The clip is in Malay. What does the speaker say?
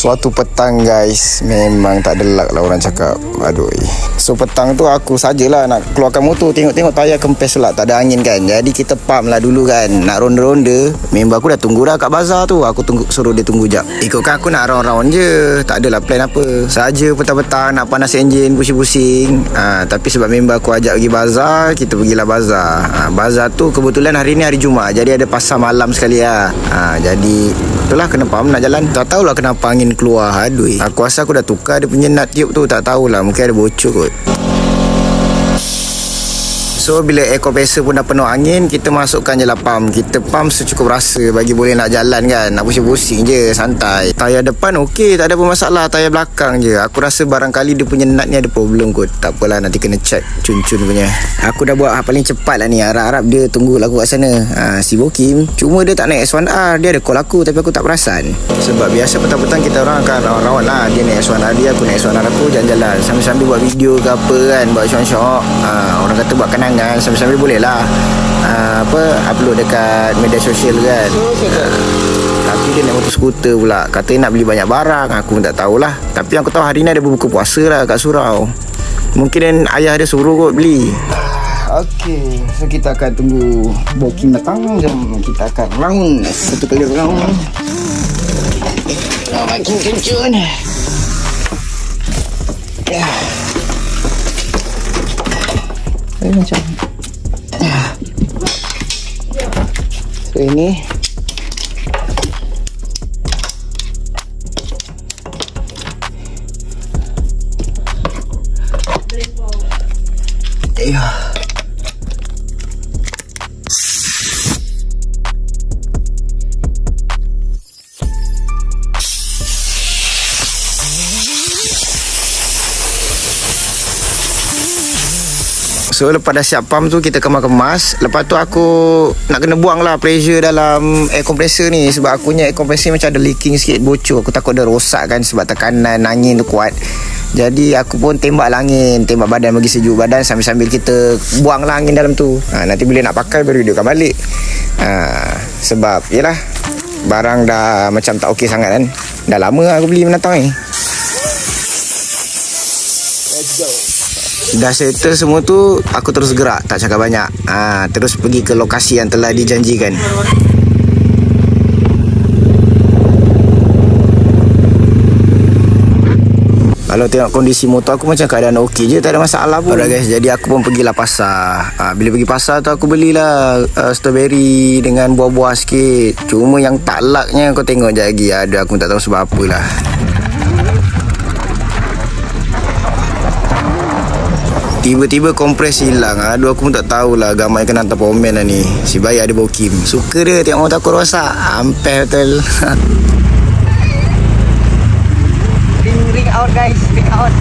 Suatu petang guys, memang tak ada luck lah orang cakap. Aduh. So petang tu aku sajalah nak keluarkan motor, tengok-tengok tayar kempes pula, tak ada angin kan. Jadi kita pump lah dulu kan. Nak ronda-ronda, member aku dah tunggu dah kat bazar tu. Aku suruh dia tunggu jap. Ikutkan aku nak round-round je, tak adalah plan apa. Saja petang-petang nak panas enjin, pusing-pusing. Tapi sebab member aku ajak pergi bazar, kita pergilah bazar. Bazar tu kebetulan hari ni hari Jumaat, jadi ada pasar malam sekali lah. Jadi itulah kena pump nak jalan. Tak tahulah kenapa angin keluar. Aduh. Aku rasa aku dah tukar dia punya nut tube tu, tak tahulah, mungkin ada bocor kot. So bila air compressor pun dah penuh angin, kita masukkan je lah pump. Kita pump secukup rasa bagi boleh nak jalan kan. Nak pusing-pusing je, santai. Tayar depan okey, tak ada apa masalah. Tayar belakang je, aku rasa barangkali dia punya nut ni ada problem kot. Tak apalah, nanti kena check cun-cun punya. Aku dah buat paling cepat lah ni. Harap-harap dia tunggu aku kat sana. Si Bokim, cuma dia tak naik S1R. Dia ada call aku tapi aku tak perasan. Sebab biasa petang-petang kita orang akan rawat-rawat lah. Dia naik S1R dia, aku naik S1R aku, jalan-jalan sambil-sambil buat video ke apa kan, buat syok-syok. Orang kata buat kenangan, sambil-sambil boleh lah upload dekat media sosial kan. Tapi dia naik motor skuter pula, kata nak beli banyak barang. Aku pun tak tahulah. Tapi aku tahu hari ni ada berbuka puasa lah kat surau. Mungkin ayah dia suruh kot beli. Okey, so kita akan tunggu Bokim datang. Jom kita akan round satu kali round. Makin kencun. Ya. Macam so ini so lepas dah siap pump tu, kita kemas-kemas. Lepas tu aku nak kena buang lah pressure dalam air compressor ni. Sebab aku punya air compressor macam ada leaking sikit, bocor. Aku takut dia rosak kan, sebab tekanan angin tu kuat. Jadi aku pun tembak lah angin, tembak badan bagi sejuk badan, sambil-sambil kita buang lah angin dalam tu. Nanti bila nak pakai baru hidupkan balik. Sebab yelah, barang dah macam tak okey sangat kan. Dah lama aku beli menatang ni. Let's go. Dah settle semua tu, aku terus gerak, tak cakap banyak. Terus pergi ke lokasi yang telah dijanjikan. Kalau tengok kondisi motor aku macam keadaan okey je, tak ada masalah pun. Alright guys, jadi aku pun pergilah pasar. Bila pergi pasar tu aku belilah strawberry dengan buah-buah sikit. Cuma yang tak lucknya kau tengok je lagi. Ada, aku tak tahu sebab apalah. Tiba-tiba kompres hilang. Aduh, aku pun tak tahulah. Gamai kena hantar pomen lah ni. Si bayi ada Bokim. Suka dia tengok motor aku rosak. Ampe betul. Ring out guys, ring out.